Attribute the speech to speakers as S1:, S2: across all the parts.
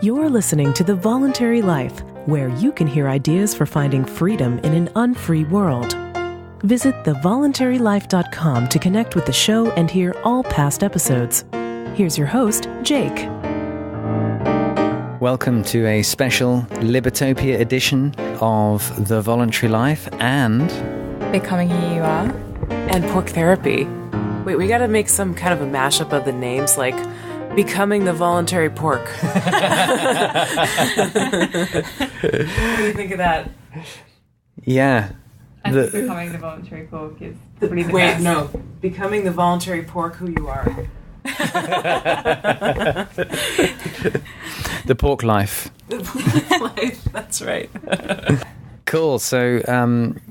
S1: You're listening to The Voluntary Life, where you can hear ideas for finding freedom in an unfree world. Visit thevoluntarylife.com to connect with the show and hear all past episodes. Here's your host, Jake.
S2: Welcome to a special Libertopia edition of The Voluntary Life and
S3: Becoming Who You Are.
S4: And Porc Therapy. Wait, we gotta make some kind of a mashup of the names, like Becoming the Voluntary Porc. What do you think of that?
S2: Yeah.
S3: I think Becoming the Voluntary Porc is pretty the
S4: Wait,
S3: best.
S4: no. Becoming the Voluntary Porc Who You Are.
S2: The Porc Life.
S4: The Porc Life, that's right.
S2: Cool. So,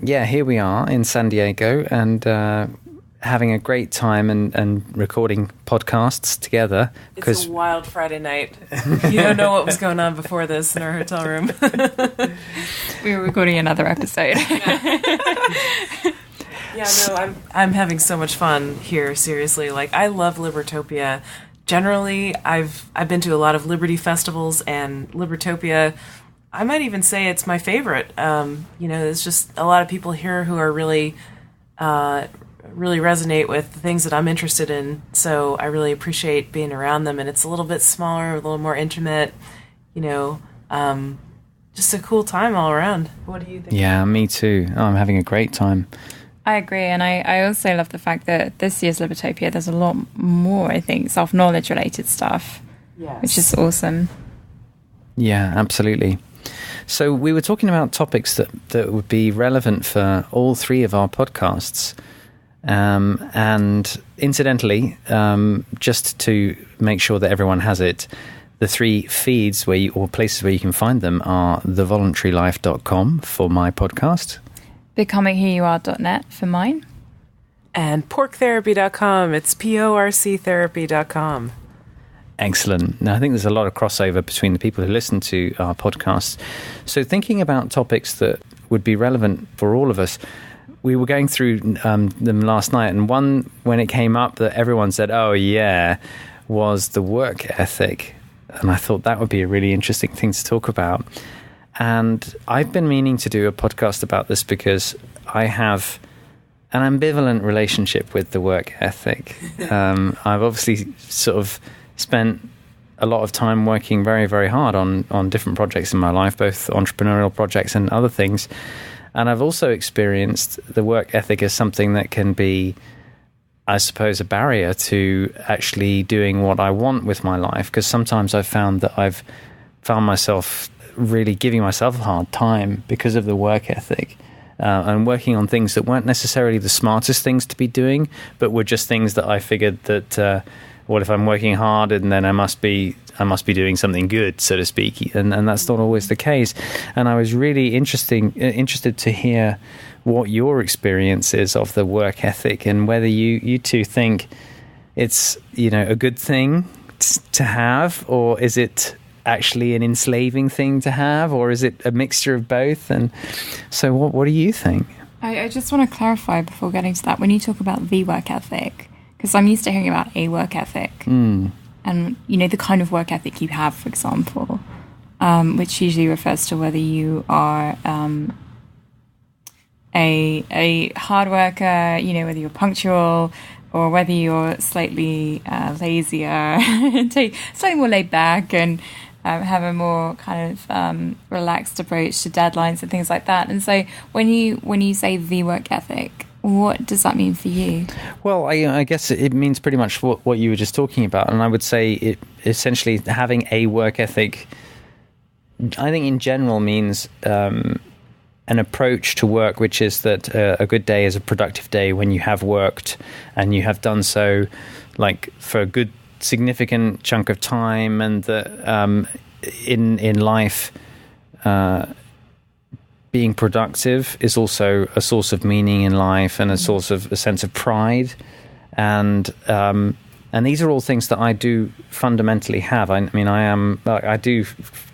S2: here we are in San Diego and having a great time and recording podcasts together.
S4: It's a wild Friday night. You don't know what was going on before this in our hotel room.
S3: We were recording another episode.
S4: Yeah, no, I'm having so much fun here, seriously. Like, I love Libertopia. Generally, I've been to a lot of Liberty festivals, and Libertopia, I might even say it's my favorite. There's just a lot of people here who are really resonate with the things that I'm interested in, so I really appreciate being around them, and it's a little bit smaller, a little more intimate, just a cool time all around. What do you think?
S2: Yeah, me too. I'm having a great time.
S3: I agree, and I also love the fact that this year's Libertopia, there's a lot more, I think, self-knowledge related stuff,
S4: yes,
S3: which is awesome.
S2: Yeah, absolutely. So we were talking about topics that would be relevant for all three of our podcasts. And incidentally, just to make sure that everyone has it, the three feeds or places where you can find them are thevoluntarylife.com for my podcast,
S3: BecomingWhoYouAre.net for mine,
S4: and porctherapy.com. It's porctherapy.com.
S2: Excellent. Now, I think there's a lot of crossover between the people who listen to our podcasts. So thinking about topics that would be relevant for all of us, we were going through them last night, and one, when it came up that everyone said, oh yeah, was the work ethic. And I thought that would be a really interesting thing to talk about. And I've been meaning to do a podcast about this because I have an ambivalent relationship with the work ethic. I've obviously sort of spent a lot of time working very, very hard on different projects in my life, both entrepreneurial projects and other things. And I've also experienced the work ethic as something that can be, I suppose, a barrier to actually doing what I want with my life. Because sometimes I've found that I've found myself really giving myself a hard time because of the work ethic. And working on things that weren't necessarily the smartest things to be doing, but were just things that I figured that, if I'm working hard, and then I must be doing something good, so to speak, and that's not always the case. And I was really interested to hear what your experience is of the work ethic, and whether you two think it's a good thing to have, or is it actually an enslaving thing to have, or is it a mixture of both? And so what do you think?
S3: I just want to clarify before getting to that, when you talk about the work ethic, because I'm used to hearing about a work ethic, and the kind of work ethic you have, for example, which usually refers to whether you are a hard worker, whether you're punctual, or whether you're slightly lazier, slightly more laid back, and have a more kind of relaxed approach to deadlines and things like that. And so when you say the work ethic, what does that mean for you? Well,
S2: I guess it means pretty much what you were just talking about. And I would say it essentially having a work ethic, I think in general means an approach to work, which is that a good day is a productive day when you have worked and you have done so like for a good significant chunk of time, and that in life being productive is also a source of meaning in life and a source of a sense of pride. And these are all things that I do fundamentally have. I do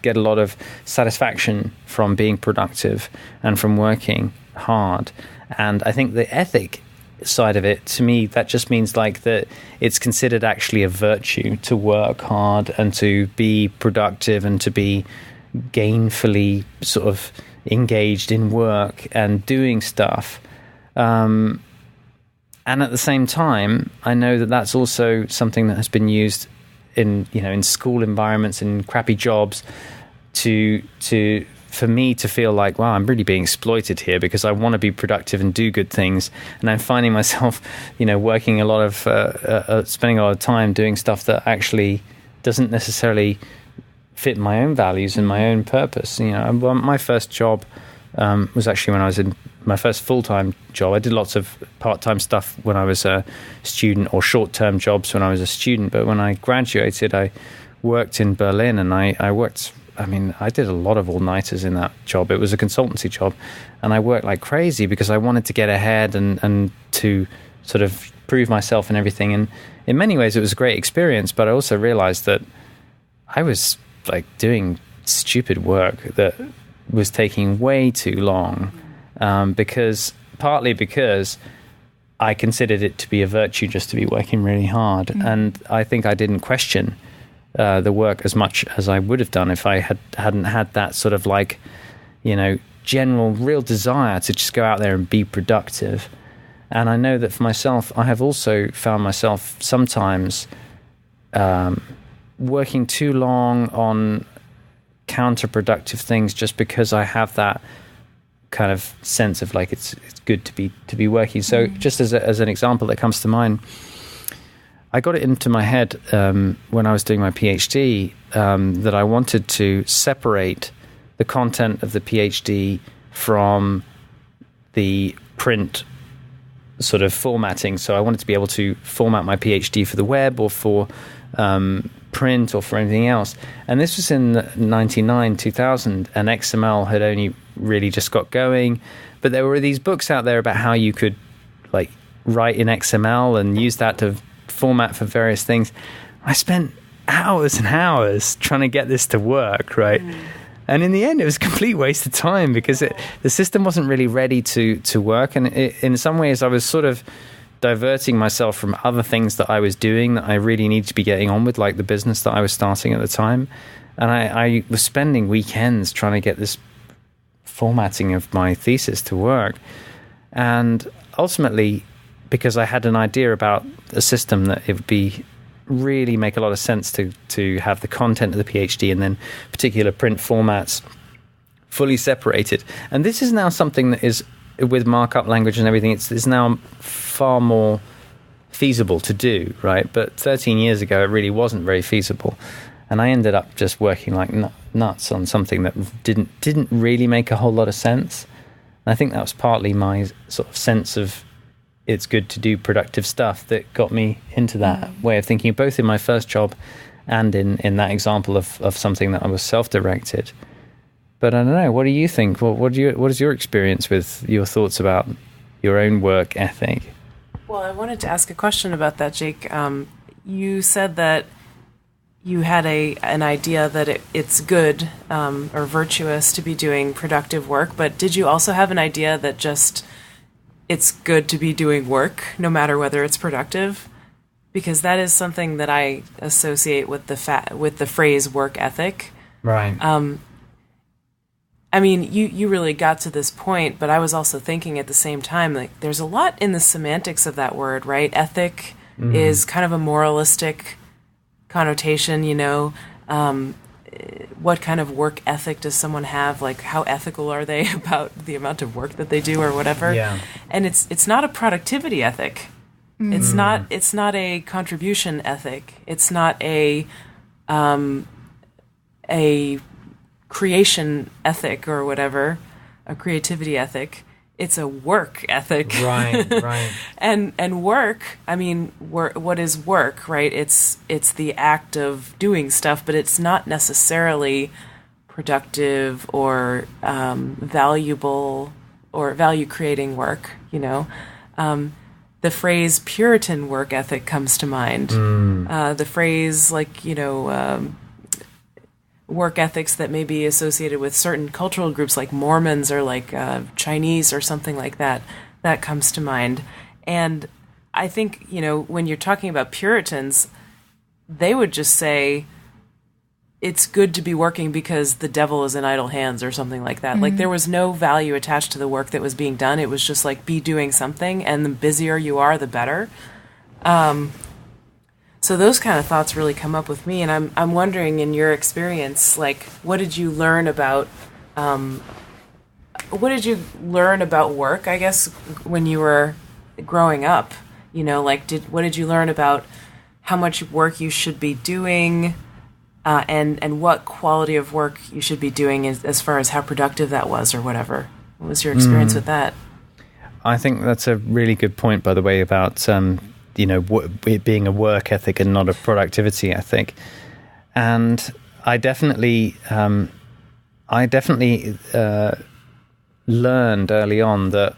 S2: get a lot of satisfaction from being productive and from working hard. And I think the ethic side of it, to me, that just means like that it's considered actually a virtue to work hard and to be productive and to be gainfully sort of engaged in work and doing stuff. And at the same time, I know that that's also something that has been used in school environments, in crappy jobs, for me to feel like, wow, I'm really being exploited here because I want to be productive and do good things, and I'm finding myself, working spending a lot of time doing stuff that actually doesn't necessarily fit my own values and my own purpose. My first job was actually when I was in my first full-time job. I did lots of part-time stuff when I was a student, or short-term jobs when I was a student. But when I graduated, I worked in Berlin, and I did a lot of all-nighters in that job. It was a consultancy job, and I worked like crazy because I wanted to get ahead and to sort of prove myself and everything. And in many ways, it was a great experience, but I also realized that I was like doing stupid work that was taking way too long, partly because I considered it to be a virtue just to be working really hard. And I think I didn't question the work as much as I would have done if I hadn't had that sort of like, general real desire to just go out there and be productive. And I know that for myself, I have also found myself sometimes working too long on counterproductive things just because I have that kind of sense of like it's good to be working. So just as an example that comes to mind, I got it into my head when I was doing my PhD that I wanted to separate the content of the PhD from the print sort of formatting. So I wanted to be able to format my PhD for the web or for print or for anything else. And this was in 99, 2000, and XML had only really just got going. But there were these books out there about how you could like write in XML and use that to format for various things. I spent hours and hours trying to get this to work, right? And in the end, it was a complete waste of time because the system wasn't really ready to work. And in some ways, I was sort of diverting myself from other things that I was doing that I really needed to be getting on with, like the business that I was starting at the time. And I was spending weekends trying to get this formatting of my thesis to work. And ultimately, because I had an idea about a system that it would be really make a lot of sense to have the content of the PhD and then particular print formats fully separated. And this is now something that is, with markup language and everything, it's now far more feasible to do, right? But 13 years ago, it really wasn't very feasible. And I ended up just working like nuts on something that didn't really make a whole lot of sense. And I think that was partly my sort of sense of it's good to do productive stuff that got me into that way of thinking, both in my first job and in that example of something that I was self-directed. But I don't know, what do you think? What is your experience with your thoughts about your own work ethic?
S4: Well, I wanted to ask a question about that, Jake. You said that you had an idea that it's good or virtuous to be doing productive work, but did you also have an idea that just it's good to be doing work no matter whether it's productive? Because that is something that I associate with the phrase work ethic.
S2: Right.
S4: I mean, you really got to this point, but I was also thinking at the same time, like, there's a lot in the semantics of that word, right? Ethic is kind of a moralistic connotation, what kind of work ethic does someone have? Like, how ethical are they about the amount of work that they do or whatever?
S2: Yeah.
S4: And it's not a productivity ethic. It's not a contribution ethic. It's not a creation ethic or whatever, a creativity ethic. It's a work ethic.
S2: Right.
S4: And work, I mean, what is work, right? It's the act of doing stuff, but it's not necessarily productive or valuable or value-creating work, The phrase Puritan work ethic comes to mind. The phrase, work ethics that may be associated with certain cultural groups like Mormons or like Chinese or something like that comes to mind. And I think, when you're talking about Puritans, they would just say it's good to be working because the devil is in idle hands or something like that. Like there was no value attached to the work that was being done. It was just like be doing something, and the busier you are, the better. So those kind of thoughts really come up with me, and I'm wondering, in your experience, like what did you learn about work, I guess, when you were growing up? What did you learn about how much work you should be doing, and what quality of work you should be doing as far as how productive that was or whatever? What was your experience with that?
S2: I think that's a really good point, by the way, about it being a work ethic and not a productivity ethic. And I definitely learned early on that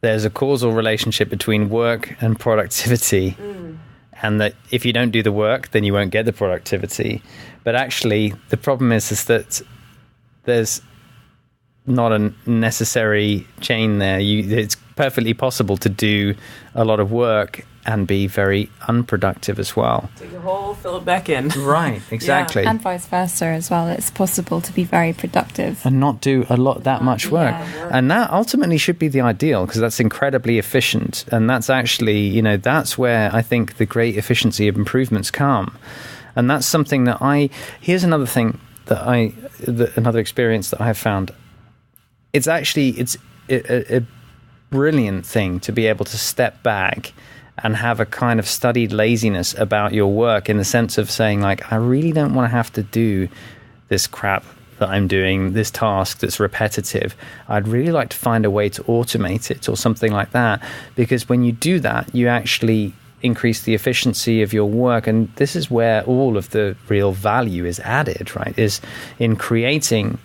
S2: there's a causal relationship between work and productivity. And that if you don't do the work, then you won't get the productivity. But actually, the problem is that there's not a necessary chain there. It's perfectly possible to do a lot of work and be very unproductive as well.
S4: Take a hole, fill it back in.
S2: Right, exactly.
S3: And vice versa as well. It's possible to be very productive
S2: and not do that much work.
S3: Yeah.
S2: And that ultimately should be the ideal, because that's incredibly efficient. And that's actually, that's where I think the great efficiency of improvements come. And that's something that here's another thing another experience that I have found. It's a brilliant thing to be able to step back and have a kind of studied laziness about your work, in the sense of saying, like, I really don't want to have to do this crap that I'm doing, this task that's repetitive. I'd really like to find a way to automate it or something like that, because when you do that, you actually increase the efficiency of your work. And this is where all of the real value is added, right? Is in creating,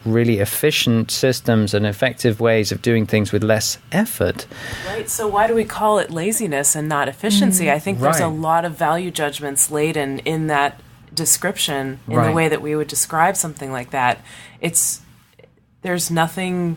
S2: really efficient systems and effective ways of doing things with less effort.
S4: Right. So why do we call it laziness and not efficiency? I think there's a lot of value judgments laden in that description, in the way that we would describe something like that. There's nothing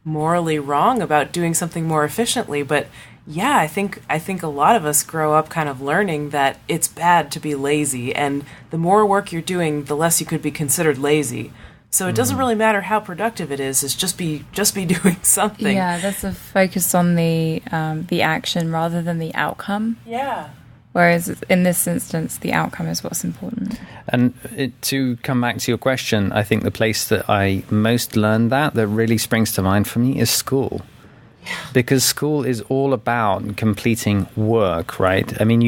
S4: morally wrong about doing something more efficiently, but yeah, I think a lot of us grow up kind of learning that it's bad to be lazy, and the more work you're doing, the less you could be considered lazy. So it doesn't really matter how productive it is. It's just be doing something.
S3: Yeah, there's a focus on the action rather than the outcome.
S4: Yeah.
S3: Whereas in this instance, the outcome is what's important.
S2: And to come back to your question, I think the place that I most learned that really springs to mind for me is school. Yeah. Because school is all about completing work, right? I mean,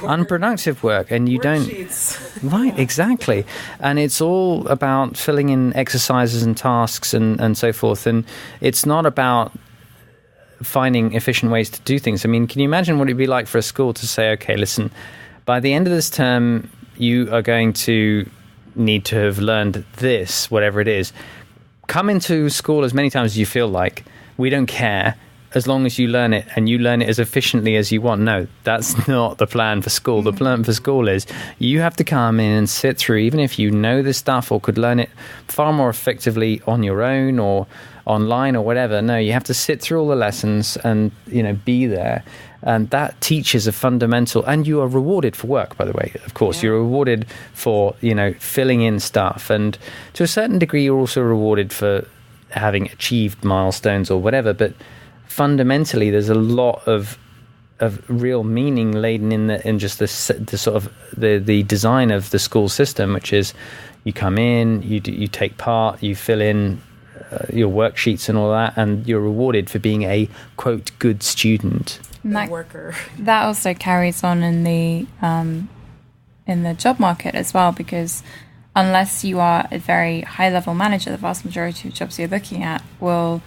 S2: unproductive work, and you don't. Right, exactly. And it's all about filling in exercises and tasks and so forth. And it's not about finding efficient ways to do things. I mean, can you imagine what it'd be like for a school to say, okay, listen, by the end of this term, you are going to need to have learned this, whatever it is. Come into school as many times as you feel like. We don't care, as long as you learn it, and you learn it as efficiently as you want. No, that's not the plan for school. The plan for school is you have to come in and sit through, even if you know this stuff or could learn it far more effectively on your own or online or whatever. No, you have to sit through all the lessons and, be there. And that teaches a fundamental, and you are rewarded for work, by the way, of course. Yeah. You're rewarded for, filling in stuff. And to a certain degree, you're also rewarded for having achieved milestones or whatever. But fundamentally, there's a lot of real meaning laden in just the sort of the design of the school system, which is you come in, you take part, you fill in your worksheets and all that, and you're rewarded for being a quote good student.
S4: Worker.
S3: That also carries on in the job market as well, because unless you are a very high-level manager, the vast majority of jobs you're looking at will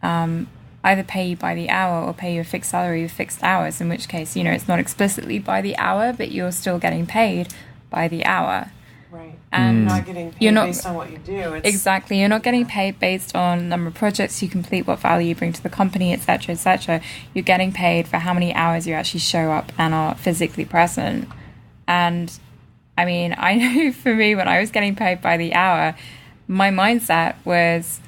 S3: either pay you by the hour or pay you a fixed salary with fixed hours, in which case, it's not explicitly by the hour, but you're still getting paid by the hour.
S4: Right. And not getting paid based on what you do.
S3: Exactly. You're not getting paid based on the number of projects you complete, what value you bring to the company, etc., etc. You're getting paid for how many hours you actually show up and are physically present. And I mean, I know for me, when I was getting paid by the hour, my mindset was,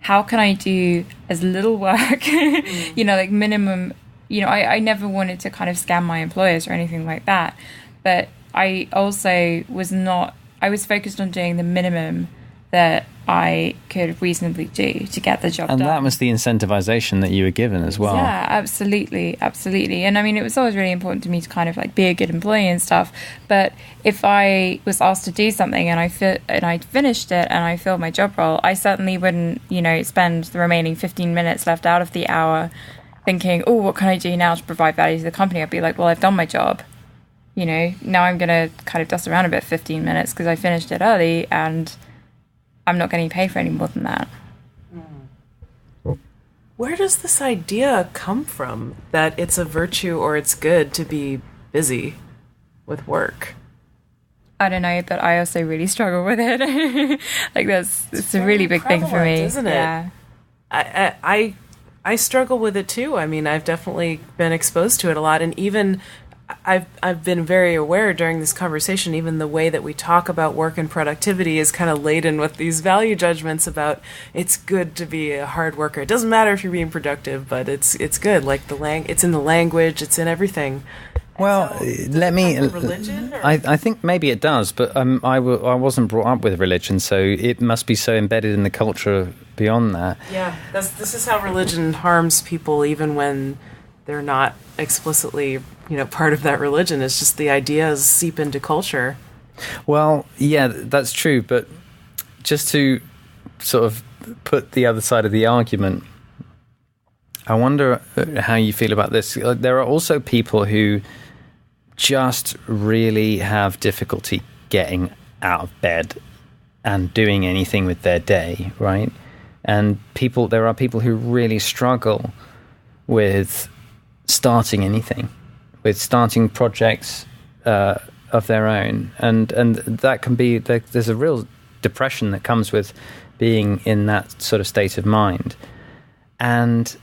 S3: how can I do as little work, like minimum, I never wanted to kind of scam my employers or anything like that. But I also I was focused on doing the minimum that I could reasonably do to get the job done.
S2: And that was the incentivization that you were given as well.
S3: Yeah, absolutely. And I mean, it was always really important to me to kind of like be a good employee and stuff. But if I was asked to do something and I finished it and I filled my job role, I certainly wouldn't, spend the remaining 15 minutes left out of the hour thinking, oh, what can I do now to provide value to the company? I'd be like, well, I've done my job. Now I'm going to kind of dust around a bit 15 minutes because I finished it early and I'm not getting paid for any more than that.
S4: Where does this idea come from that it's a virtue or it's good to be busy with work?
S3: I don't know, but I also really struggle with it. Like it's a really big thing for me,
S4: isn't it?
S3: Yeah.
S4: I struggle with it too. I mean, I've definitely been exposed to it a lot, and even I've been very aware during this conversation, even the way that we talk about work and productivity is kind of laden with these value judgments about it's good to be a hard worker. It doesn't matter if you're being productive, but it's good. Like it's in the language, it's in everything.
S2: Well, let me.
S4: Religion?
S2: I think maybe it does, but I wasn't brought up with religion, so it must be so embedded in the culture beyond that.
S4: Yeah, this is how religion harms people, even when they're not explicitly, part of that religion. It's just the ideas seep into culture.
S2: Well, yeah, that's true, but just to sort of put the other side of the argument, I wonder how you feel about this. There are also people who just really have difficulty getting out of bed and doing anything with their day, right? And there are people who really struggle with starting anything, with starting projects of their own, and that can be there's a real depression that comes with being in that sort of state of mind. And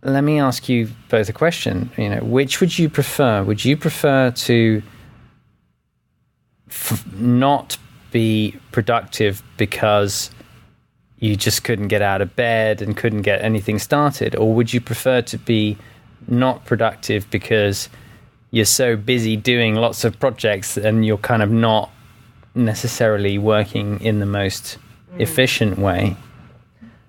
S2: let me ask you both a question. Which would you prefer? Would you prefer to not be productive because you just couldn't get out of bed and couldn't get anything started, or would you prefer to be not productive because you're so busy doing lots of projects and you're kind of not necessarily working in the most efficient way?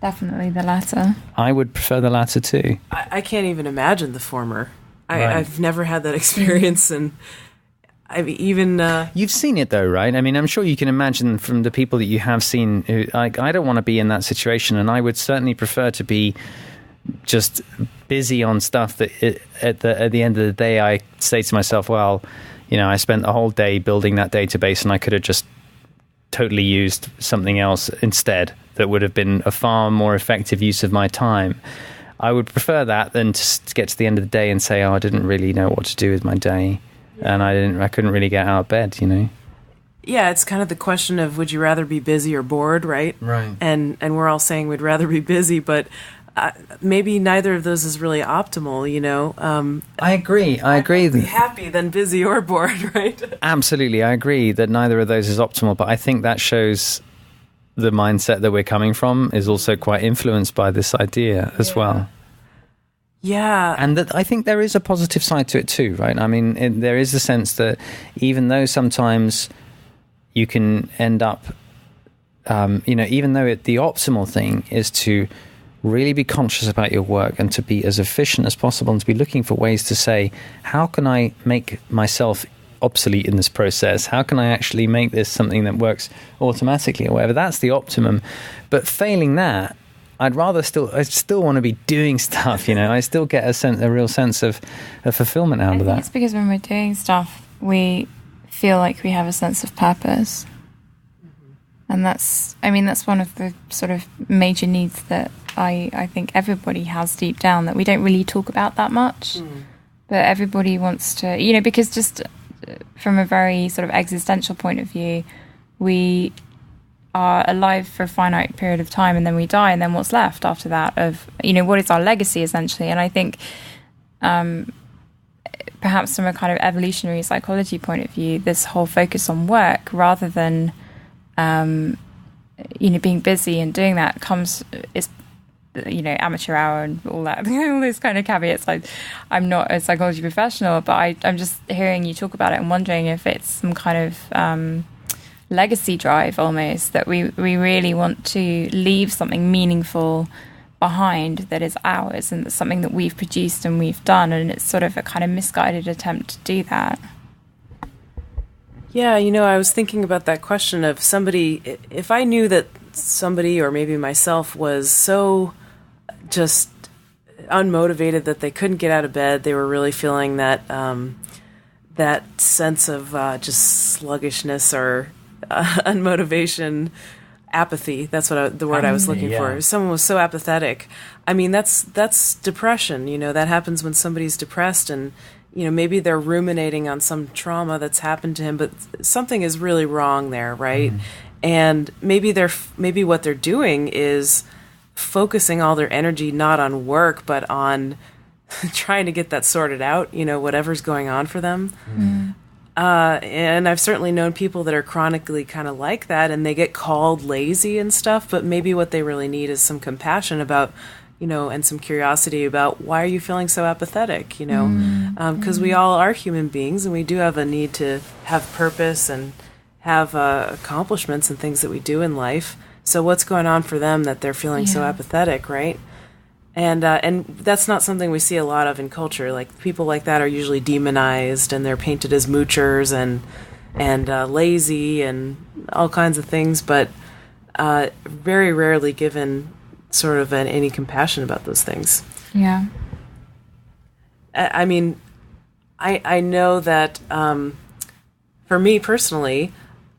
S3: Definitely the latter.
S2: I would prefer the latter too.
S4: I can't even imagine the former.
S2: Right.
S4: I've never had that experience, and I've even...
S2: You've seen it though, right? I mean, I'm sure you can imagine from the people that you have seen who, I don't want to be in that situation, and I would certainly prefer to be just busy on stuff that at the end of the day I say to myself, well, I spent the whole day building that database and I could have just totally used something else instead that would have been a far more effective use of my time. I would prefer that than to get to the end of the day and say, I didn't really know what to do with my day, and I couldn't really get out of bed,
S4: Yeah, it's kind of the question of would you rather be busy or bored, right?
S2: Right.
S4: And we're all saying we'd rather be busy, but maybe neither of those is really optimal,
S2: I agree.
S4: I'd be happy than busy or bored, right?
S2: Absolutely, I agree that neither of those is optimal, but I think that shows the mindset that we're coming from is also quite influenced by this idea as well.
S4: Yeah.
S2: And that I think there is a positive side to it too, right? I mean, there is the sense that even though sometimes you can end up, even though the optimal thing is to really be conscious about your work and to be as efficient as possible and to be looking for ways to say, how can I make myself obsolete in this process? How can I actually make this something that works automatically or whatever? That's the optimum. But failing that, I still want to be doing stuff, I still get a real sense of fulfillment out of that.
S3: It's because when we're doing stuff, we feel like we have a sense of purpose. And that's one of the sort of major needs that I think everybody has deep down that we don't really talk about that much. But everybody wants to, because just from a very sort of existential point of view, we are alive for a finite period of time and then we die, and then what's left after that of, what is our legacy essentially? And I think perhaps from a kind of evolutionary psychology point of view, this whole focus on work rather than being busy and doing that is amateur hour and all that, all those kind of caveats. I'm not a psychology professional, but I'm just hearing you talk about it and wondering if it's some kind of legacy drive almost, that we really want to leave something meaningful behind that is ours and that's something that we've produced and we've done, and it's sort of a kind of misguided attempt to do that.
S4: Yeah, I was thinking about that question of somebody, if I knew that somebody or maybe myself was so just unmotivated that they couldn't get out of bed, they were really feeling that that sense of just sluggishness or unmotivation, apathy. That's what the word I was looking for. Someone was so apathetic. I mean, that's depression. That happens when somebody's depressed and maybe they're ruminating on some trauma that's happened to him, but something is really wrong there, right? And maybe what they're doing is focusing all their energy not on work, but on trying to get that sorted out, whatever's going on for them. And I've certainly known people that are chronically kind of like that, and they get called lazy and stuff, but maybe what they really need is some compassion about, and some curiosity about why are you feeling so apathetic, because we all are human beings and we do have a need to have purpose and have accomplishments and things that we do in life. So what's going on for them that they're feeling so apathetic, right? And that's not something we see a lot of in culture. Like, people like that are usually demonized and they're painted as moochers and lazy and all kinds of things, but very rarely given sort of any compassion about those things.
S3: Yeah.
S4: I mean, I know that for me personally,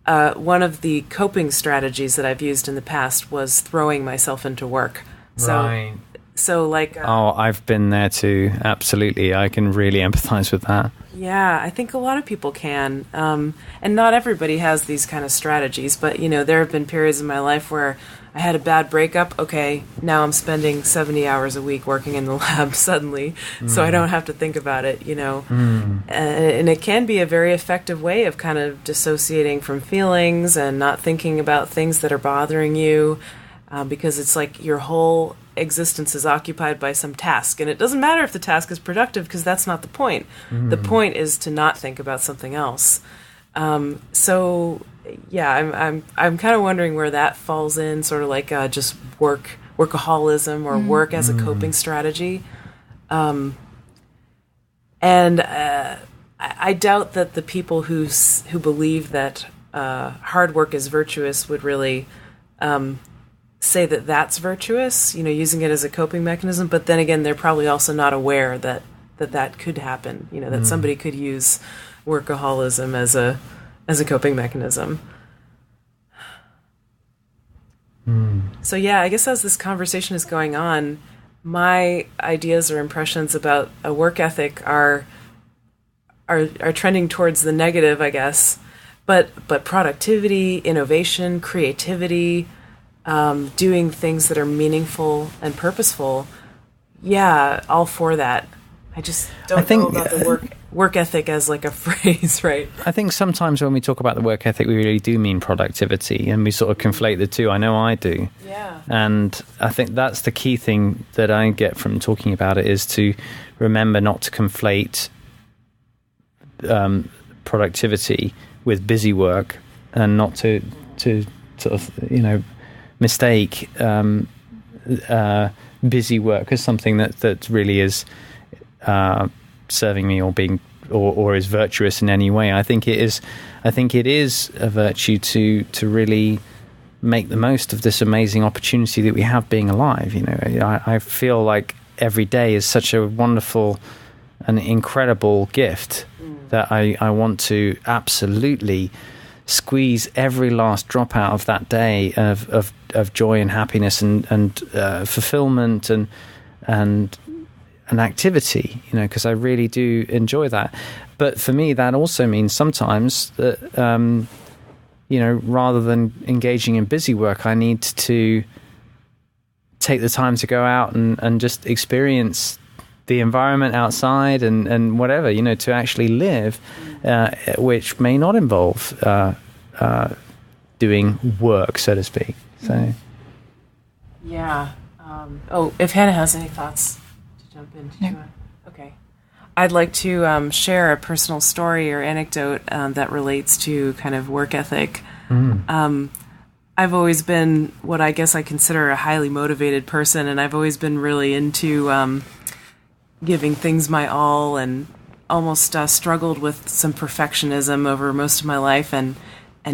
S4: one of the coping strategies that I've used in the past was throwing myself into work.
S2: Right.
S4: So like...
S2: I've been there too. Absolutely. I can really empathize with that.
S4: Yeah, I think a lot of people can. And not everybody has these kind of strategies, but, there have been periods in my life where I had a bad breakup. Okay, now I'm spending 70 hours a week working in the lab suddenly, so I don't have to think about it, And it can be a very effective way of kind of dissociating from feelings and not thinking about things that are bothering you, because it's like your whole existence is occupied by some task, and it doesn't matter if the task is productive, because that's not the point. The point is to not think about something else. So yeah, I'm kind of wondering where that falls in, sort of like just workaholism or work as a coping strategy. And I doubt that the people who believe that hard work is virtuous would really say that that's virtuous, using it as a coping mechanism. But then again, they're probably also not aware that could happen, that somebody could use workaholism as a coping mechanism. So yeah, I guess as this conversation is going on, my ideas or impressions about a work ethic are trending towards the negative, I guess. But productivity, innovation, creativity, doing things that are meaningful and purposeful, yeah, all for that. I just don't know about the work ethic as like a phrase, right?
S2: I think sometimes when we talk about the work ethic, we really do mean productivity, and we sort of conflate the two. I know I do.
S4: Yeah.
S2: And I think that's the key thing that I get from talking about it, is to remember not to conflate productivity with busy work, and not to sort of, mistake busy work as something that really is serving me or is virtuous in any way. I think it is a virtue to really make the most of this amazing opportunity that we have being alive. I feel like every day is such a wonderful and incredible gift that I want to absolutely squeeze every last drop out of that day of joy and happiness and fulfillment and activity, because I really do enjoy that. But for me, that also means sometimes that, rather than engaging in busy work, I need to take the time to go out and just experience the environment outside and whatever, to actually live, which may not involve doing work, so to speak. So,
S4: yeah. If Hannah has any thoughts to jump in, okay. I'd like to share a personal story or anecdote that relates to kind of work ethic. I've always been what I guess I consider a highly motivated person, and I've always been really into giving things my all, and almost struggled with some perfectionism over most of my life, and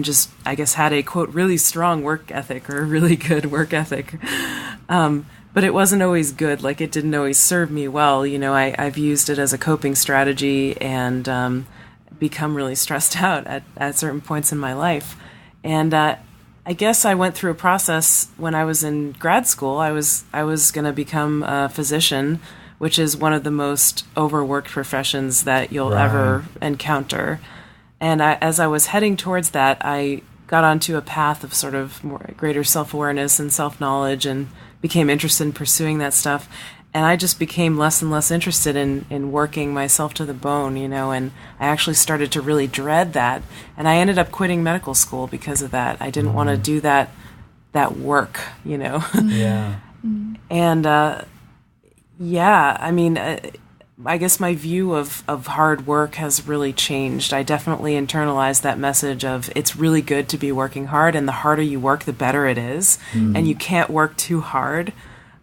S4: just, I guess, had a, quote, really strong work ethic, or a really good work ethic. But it wasn't always good. Like, it didn't always serve me well. You know, I've used it as a coping strategy and become really stressed out at certain points in my life. And I guess I went through a process when I was in grad school. I was going to become a physician, which is one of the most overworked professions that you'll ever encounter. And as I was heading towards that, I got onto a path of sort of greater self-awareness and self-knowledge, and became interested in pursuing that stuff. And I just became less and less interested in working myself to the bone, you know, and I actually started to really dread that. And I ended up quitting medical school because of that. I didn't want to do that work, you know.
S2: Yeah.
S4: And, I mean, I guess my view of hard work has really changed. I definitely internalized that message of it's really good to be working hard, and the harder you work, the better it is. And you can't work too hard.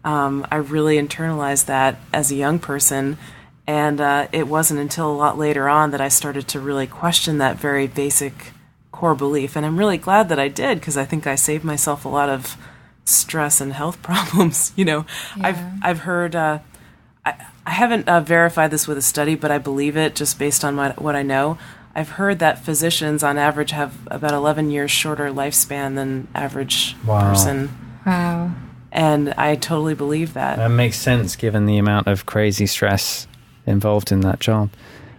S4: I really internalized that as a young person, and it wasn't until a lot later on that I started to really question that very basic core belief. And I'm really glad that I did, because I think I saved myself a lot of stress and health problems. You know, I've heard. I haven't verified this with a study, but I believe it just based on what I know. I've heard that physicians on average have about 11 years shorter lifespan than average person.
S3: Wow.
S4: And I totally believe that.
S2: That makes sense given the amount of crazy stress involved in that job.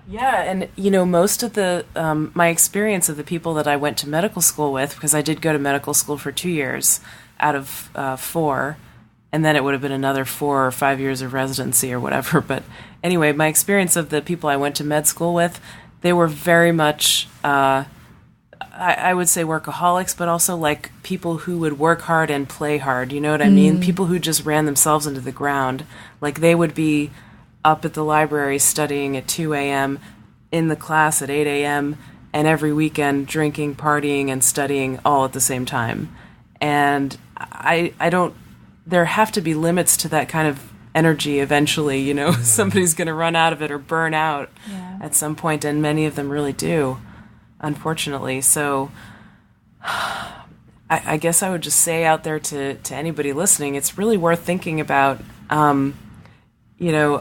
S4: Yeah, and you know, most of the my experience of the people that I went to medical school with, because I did go to medical school for 2 years out of 4, and then it would have been another 4 or 5 years of residency or whatever. But anyway, my experience of the people I went to med school with, they were very much, I would say workaholics, but also like people who would work hard and play hard. You know what I mean? People who just ran themselves into the ground. Like, they would be up at the library studying at 2 a.m., in the class at 8 a.m., and every weekend drinking, partying, and studying all at the same time. And I don't... There have to be limits to that kind of energy eventually, you know. Somebody's going to run out of it or burn out at some point, and many of them really do, unfortunately. So I guess I would just say out there to anybody listening, it's really worth thinking about, you know,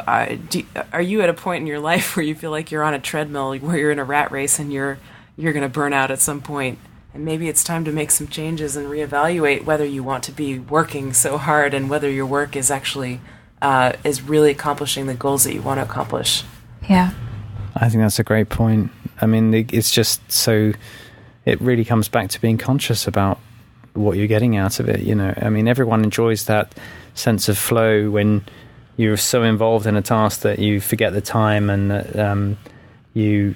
S4: are you at a point in your life where you feel like you're on a treadmill, where you're in a rat race and you're going to burn out at some point? And maybe it's time to make some changes and reevaluate whether you want to be working so hard and whether your work is actually is really accomplishing the goals that you want to accomplish.
S3: Yeah.
S2: I think that's a great point. I mean, it's just so... It really comes back to being conscious about what you're getting out of it, you know. I mean, everyone enjoys that sense of flow when you're so involved in a task that you forget the time, and that you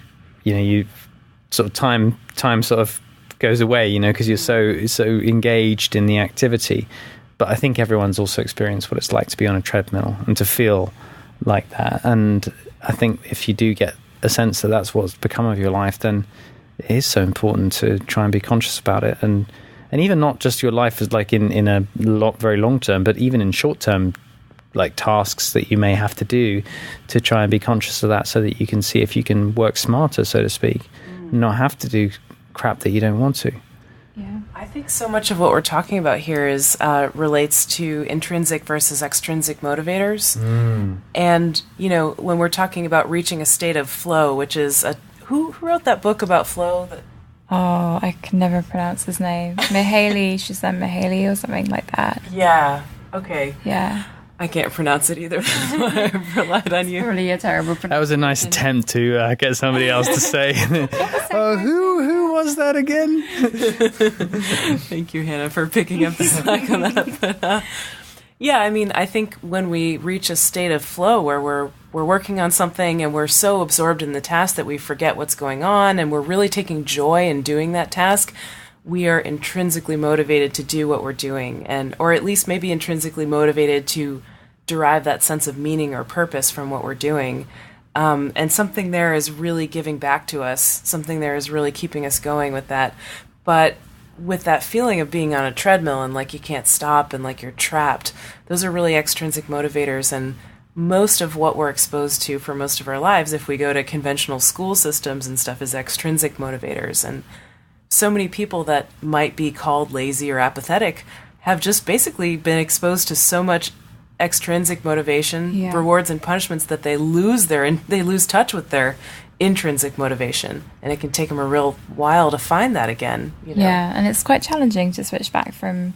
S2: sort of time sort of goes away, you know, because you're so engaged in the activity. But I think everyone's also experienced what it's like to be on a treadmill and to feel like that. And I think if you do get a sense that that's what's become of your life, then it is so important to try and be conscious about it. And even not just your life as like in a very long term, but even in short term, like tasks that you may have to do, to try and be conscious of that, so that you can see if you can work smarter, so to speak, and not have to do crap that you don't want to.
S3: Yeah.
S4: I think so much of what we're talking about here is relates to intrinsic versus extrinsic motivators. And, you know, when we're talking about reaching a state of flow, which is who wrote that book about flow?
S3: Oh, I can never pronounce his name. Mihaly, Mihaly or something like that.
S4: Yeah. Okay.
S3: Yeah.
S4: I can't pronounce it either. That's why I've relied on you.
S3: Really a terrible pronunciation.
S2: That was a nice attempt to get somebody else to say. Who was that again?
S4: Thank you, Hannah, for picking up the slack on that. But, yeah, I mean, I think when we reach a state of flow where we're working on something and we're so absorbed in the task that we forget what's going on, and we're really taking joy in doing that task, we are intrinsically motivated to do what we're doing, or at least maybe intrinsically motivated to derive that sense of meaning or purpose from what we're doing. And something there is really giving back to us. Something there is really keeping us going with that. But with that feeling of being on a treadmill and like you can't stop and like you're trapped, those are really extrinsic motivators. And most of what we're exposed to for most of our lives, if we go to conventional school systems and stuff, is extrinsic motivators. And so many people that might be called lazy or apathetic have just basically been exposed to so much extrinsic motivation, rewards and punishments, that they lose touch with their intrinsic motivation, and it can take them a real while to find that again.
S3: Yeah, and it's quite challenging to switch back from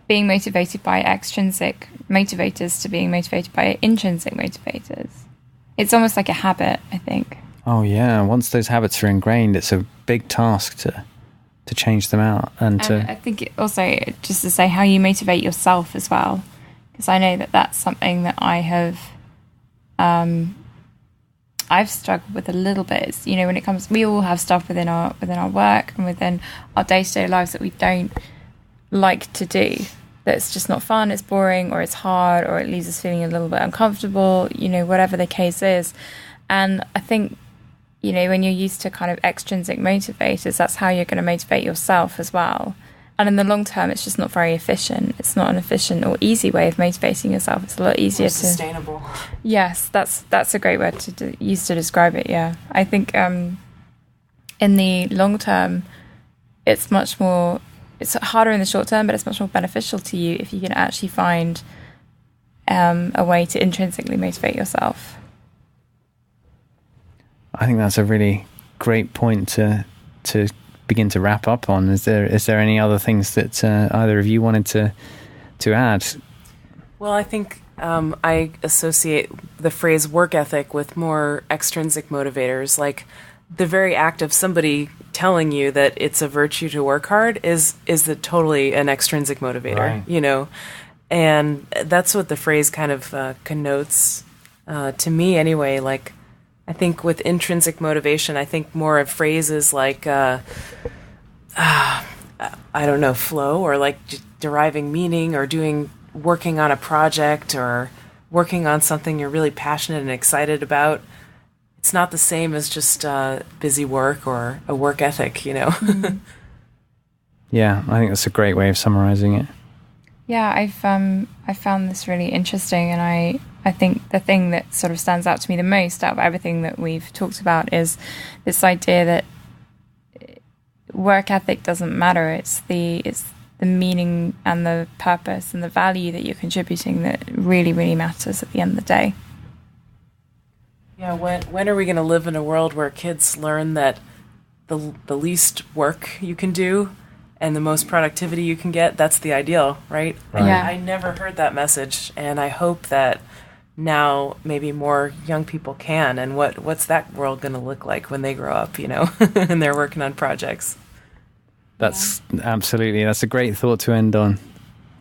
S3: being motivated by extrinsic motivators to being motivated by intrinsic motivators. It's almost like a habit, I think.
S2: Oh yeah, once those habits are ingrained, it's a big task to change them out. And
S3: I think it also, just to say how you motivate yourself as well, because I know that that's something that I have I've struggled with a little bit. It's, when it comes, we all have stuff within our work and within our day-to-day lives that we don't like to do, that's just not fun, it's boring, or it's hard, or it leaves us feeling a little bit uncomfortable, whatever the case is. And I think, when you're used to kind of extrinsic motivators, that's how you're going to motivate yourself as well. And in the long term, it's just not very efficient. It's not an efficient or easy way of motivating yourself. It's a lot easier
S4: sustainable.
S3: Yes, that's a great word to use to describe it. Yeah, I think in the long term, it's harder in the short term, but it's much more beneficial to you if you can actually find a way to intrinsically motivate yourself. I
S2: think that's a really great point to begin to wrap up on. Is there any other things that either of you wanted to add?
S4: Well, I think I associate the phrase work ethic with more extrinsic motivators. Like the very act of somebody telling you that it's a virtue to work hard is totally an extrinsic motivator,
S2: right.
S4: And that's what the phrase kind of connotes to me anyway. Like, I think with intrinsic motivation, I think more of phrases like, flow, or like deriving meaning, or working on a project, or working on something you're really passionate and excited about. It's not the same as just busy work or a work ethic,
S3: Mm-hmm.
S2: Yeah, I think that's a great way of summarizing it.
S3: Yeah, I found this really interesting, and I think the thing that sort of stands out to me the most out of everything that we've talked about is this idea that work ethic doesn't matter. It's the meaning and the purpose and the value that you're contributing that really, really matters at the end of the day.
S4: Yeah, when are we going to live in a world where kids learn that the least work you can do and the most productivity you can get, that's the ideal, right?
S3: Yeah.
S4: I never heard that message, and I hope that now maybe more young people can. And what's that world going to look like when they grow up, and they're working on projects?
S2: That's a great thought to end on.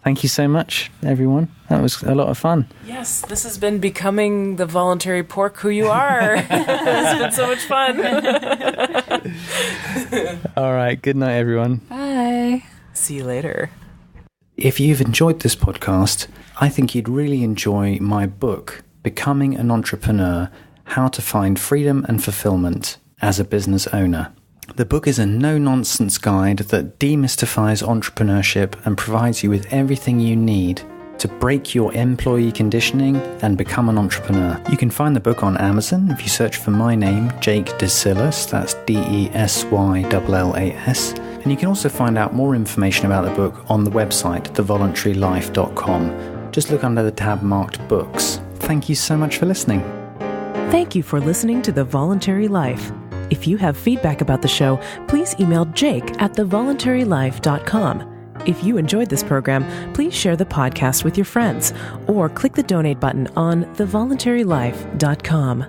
S2: Thank you so much, everyone. That was a lot of fun.
S4: Yes, this has been becoming the voluntary pork who you are. It's been so much fun.
S2: All right. Good night, everyone.
S3: Bye.
S4: See you later.
S2: If you've enjoyed this podcast, I think you'd really enjoy my book, Becoming an Entrepreneur: How to Find Freedom and Fulfillment as a Business Owner. The book is a no-nonsense guide that demystifies entrepreneurship and provides you with everything you need to break your employee conditioning and become an entrepreneur. You can find the book on Amazon if you search for my name, Jake Desyllas, that's Desyllas, and you can also find out more information about the book on the website, thevoluntarylife.com. Just look under the tab marked Books. Thank you so much for listening.
S1: Thank you for listening to The Voluntary Life. If you have feedback about the show, please email jake@thevoluntarylife.com. If you enjoyed this program, please share the podcast with your friends or click the donate button on thevoluntarylife.com.